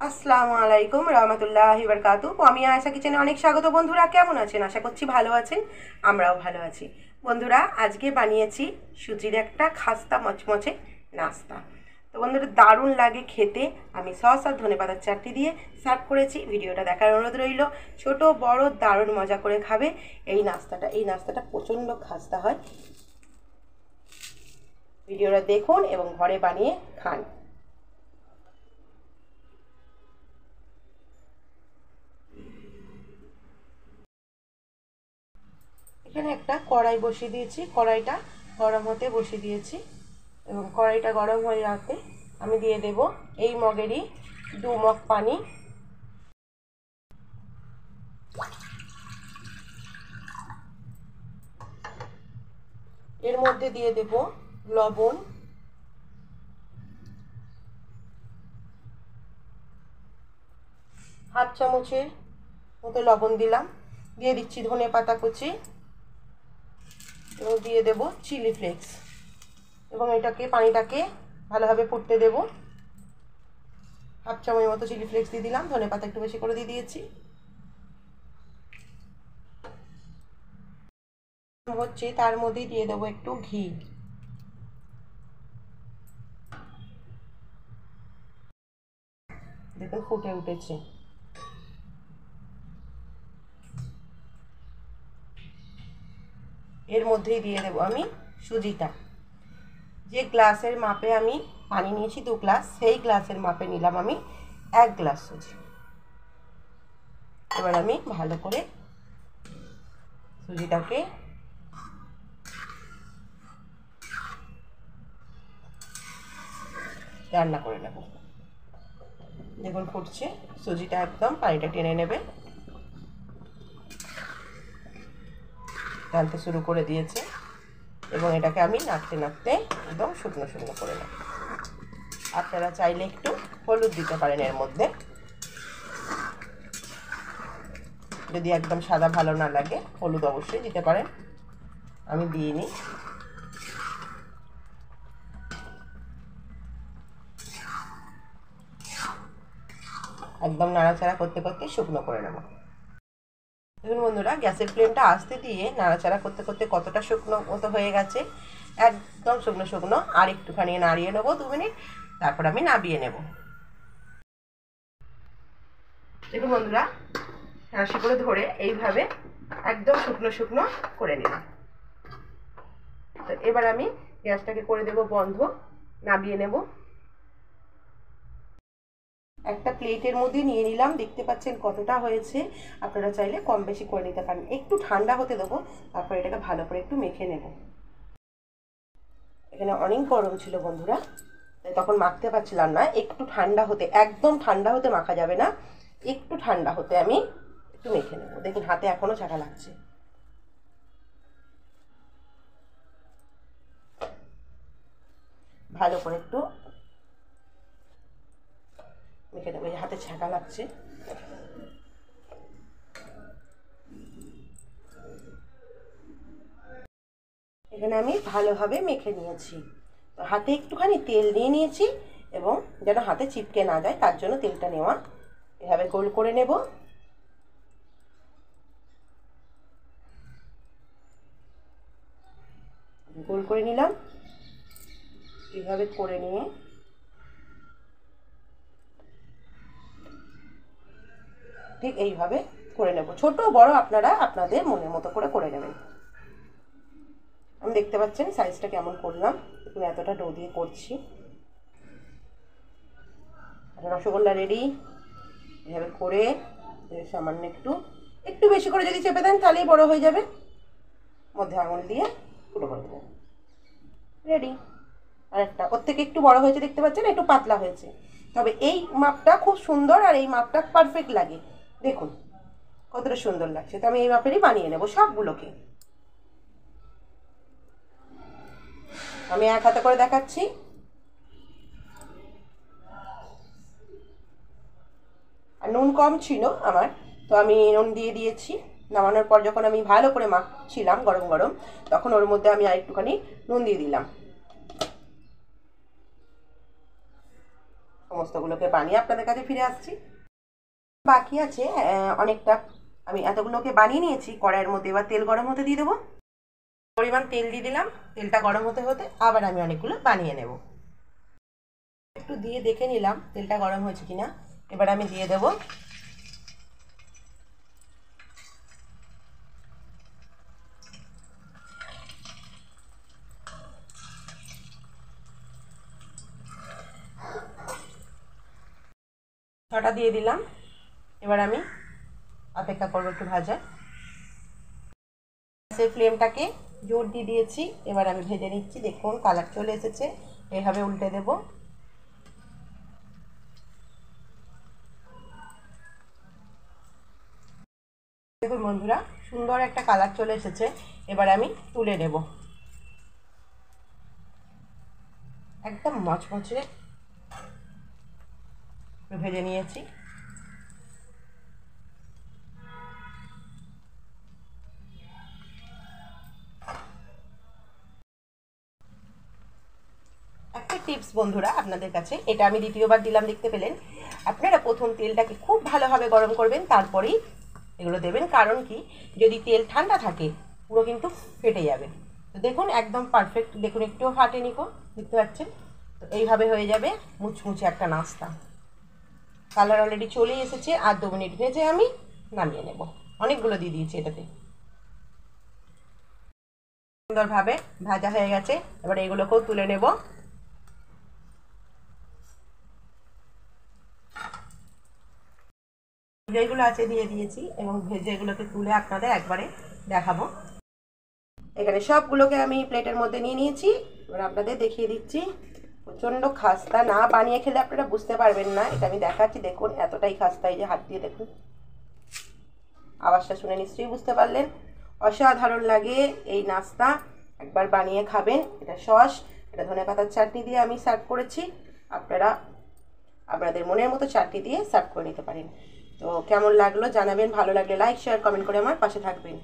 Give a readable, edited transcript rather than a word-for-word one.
আসসালামু আলাইকুম রহমতুল্লাহি বারকাতু। পমিয়া আয়শা কিচেনে অনেক স্বাগত। বন্ধুরা কেমন আছেন? আশা করছি ভালো আছেন, আমরাও ভালো আছি। বন্ধুরা আজকে বানিয়েছি সুজির একটা খাস্তা মচমচে নাস্তা। তো বন্ধুরা দারুণ লাগে খেতে। আমি সস আর ধনেপাতার চাটনি দিয়ে সার্ভ করেছি। ভিডিওটা দেখার অনুরোধ রইল। ছোট বড় দারুণ মজা করে খাবে এই নাস্তাটা প্রচণ্ড খাস্তা হয়। ভিডিওটা দেখুন এবং ঘরে বানিয়ে খান। এখানে একটা কড়াই বসিয়ে দিয়েছি, কড়াইটা গরম হতে বসিয়ে দিয়েছি এবং কড়াইটা গরম হয়ে যাতে আমি দিয়ে দেব এই মগেরই 2 মগ পানি। এর মধ্যে দিয়ে দেব লবণ, হাফ চামচের মতো লবণ দিলাম। দিয়ে দিচ্ছি ধনে পাতা কুচি এবং দিয়ে দেব চিলি ফ্লেক্স এবং পানিটাকে ভালোভাবে ফুটতে দেব। হাফ চামচ মতো চিলি ফ্লেক্স দিয়ে দিলাম, ধনে পাতা একটু বেশি করে দিয়ে দিয়েছি। হচ্ছে তার মধ্যে দিয়ে দেবো একটু ঘি। দেখুন ফুটে উঠেছে। এর মধ্যেই দিয়ে দেবো আমি সুজিটা। যে গ্লাসের মাপে আমি পানি নিয়েছি 2 গ্লাস, সেই গ্লাসের মাপে নিলাম আমি 1 গ্লাস সুজি। এবার আমি ভালো করে সুজিটাকে রান্না করে নেব। দেখুন ফুটছে, সুজিটা একদম পানিটা টেনে নেবে, টানতে শুরু করে দিয়েছে এবং এটাকে আমি নাড়তে নাড়তে একদম শুকনো শুকনো করে নেব। আপনারা চাইলে একটু হলুদ দিতে পারেন এর মধ্যে, যদি একদম সাদা ভালো না লাগে হলুদ অবশ্যই দিতে পারেন, আমি দিইনি। একদম নাড়াচাড়া করতে করতে শুকনো করে নেব। দেখুন বন্ধুরা গ্যাসের ফ্লেমটা আস্তে দিয়ে নাড়াচাড়া করতে করতে কতটা শুকনো মতো হয়ে গেছে, একদম শুকনো শুকনো। আর একটুখানি নাড়িয়ে নেবো 2 মিনিট, তারপর আমি নামিয়ে নেব। দেখুন বন্ধুরা হাঁড়ি করে ধরে এইভাবে একদম শুকনো শুকনো করে নিলাম। তো এবার আমি গ্যাসটাকে করে দেব বন্ধ, নামিয়ে নেব। একটা প্লেটের মধ্যে নিয়ে নিলাম, দেখতে পাচ্ছেন কতটা হয়েছে। আপনারা চাইলে কম বেশি করে নিতে পারেন। একটু ঠান্ডা হতে দেবো, তারপর এটাকে ভালো করে একটু মেখে নেব। এখানে অনেক গরম ছিল বন্ধুরা, তাই তখন মাখতে পারছিলাম না। একটু ঠান্ডা হতে, একদম ঠান্ডা হতে মাখা যাবে না, একটু ঠান্ডা হতে আমি একটু মেখে নেব। দেখুন হাতে এখনো ছাকা লাগছে। ভালো করে একটু মেখে নেব, হাতে ছাকা লাগছে। এখানে আমি ভালোভাবে মেখে নিয়েছি। তো হাতে একটুখানি তেল দিয়ে নিয়েছি এবং যেন হাতে চিপকে না যায় তার জন্য তেলটা নেওয়া। এভাবে গোল করে নেব। গোল করে নিলাম। এইভাবে করে নিয়ে ঠিক এইভাবে করে নেব। ছোট বড় আপনারা আপনাদের মনের মতো করে করে নেবেন। আমি দেখতে পাচ্ছেন সাইজটা কেমন করলাম, এখন এতটা ডো দিয়ে করছি। রসগোল্লা রেডি। এভাবে করে সামান্য একটু একটু বেশি করে যদি চেপে দেন তাহলেই বড় হয়ে যাবে। মধ্যে আঙুল দিয়ে ফুটো করে দেবেন, রেডি। আর একটা ওর থেকে একটু বড় হয়েছে দেখতে পাচ্ছেন, একটু পাতলা হয়েছে। তবে এই মাপটা খুব সুন্দর আর এই মাপটা পারফেক্ট লাগে। দেখুন কতটা সুন্দর লাগছে। তো আমি এই মাপেরই বানিয়ে নেব সবগুলোকে। আমি এক হাতে করে দেখাচ্ছি। আর নুন কম ছিল আমার, তো আমি নুন দিয়ে দিয়েছি। নামানোর পর যখন আমি ভালো করে মাখছিলাম গরম গরম, তখন ওর মধ্যে আমি আর একটুখানি নুন দিয়ে দিলাম। সমস্তগুলোকে বানিয়ে আপনাদের কাছে ফিরে আসছি। বাকি আছে অনেকটা, আমি এতগুলোকে বানিয়ে নিয়েছি। কড়াইয়ের মধ্যে এবার তেল গরম হতে দিয়ে দেবো। পরিমাণ তেল দিয়ে দিলাম। তেলটা গরম হতে হতে আবার আমি অনেকগুলো বানিয়ে নেব। একটু দিয়ে দেখে নিলাম তেলটা গরম হয়েছে কিনা। এবার আমি দিয়ে দেবো ছটা দিয়ে দিলাম। এবার আমি অপেক্ষা করবো একটু ভাজা। সেই ফ্লেমটাকে জোর দিয়ে দিয়েছি। এবার আমি ভেজে নিচ্ছি। দেখুন কালার চলে এসেছে। এইভাবে উল্টে দেব। দেখুন বন্ধুরা, সুন্দর একটা কালার চলে এসেছে। এবার আমি তুলে নেব। একদম মচমচে ভেজে নিয়েছি। একটা টিপস বন্ধুরা আপনাদের কাছে, এটা আমি দ্বিতীয়বার দিলাম, দেখতে পেলেন। আপনারা প্রথম তেলটাকে খুব ভালোভাবে গরম করবেন, তারপরেই এগুলো দেবেন। কারণ কি, যদি তেল ঠান্ডা থাকে পুরো কিন্তু ফেটে যাবে। তো দেখুন একদম পারফেক্ট, দেখুন একটুও ফাটেনি কো, দেখতে পাচ্ছেন। তো এইভাবে হয়ে যাবে মুচমুচে একটা নাস্তা। কালার অলরেডি চলেই এসেছে। আর 2 মিনিট ভেজে আমি নামিয়ে নেব। অনেকগুলো দিয়ে দিয়েছি এটাতে। সুন্দরভাবে ভাজা হয়ে গেছে। এবার এগুলোকেও তুলে নেব। যেগুলো আছে দিয়ে দিয়েছি এবং ভেজে এগুলোকে তুলে আপনাদের একবারে দেখাবো। এখানে সবগুলোকে আমি প্লেটের মধ্যে নিয়ে নিয়েছি। এবার আপনাদের দেখিয়ে দিচ্ছি। প্রচণ্ড খাস্তা, না বানিয়ে খেলে আপনারা বুঝতে পারবেন না। এটা আমি দেখাচ্ছি, দেখুন এতটাই খাস্তা। এই যে হাত দিয়ে দেখুন, আওয়াজটা শুনে নিশ্চয়ই বুঝতে পারলেন। অসাধারণ লাগে এই নাস্তা। একবার বানিয়ে খাবেন। এটা সস, এটা ধনেপাতার চাটনি দিয়ে আমি সার্ভ করেছি। আপনারা আপনাদের মনের মতো চাটনি দিয়ে সার্ভ করে নিতে পারেন। তো কেমন লাগলো জানাবেন। ভালো লাগলে লাইক শেয়ার কমেন্ট করে আমার পাশে থাকবেন।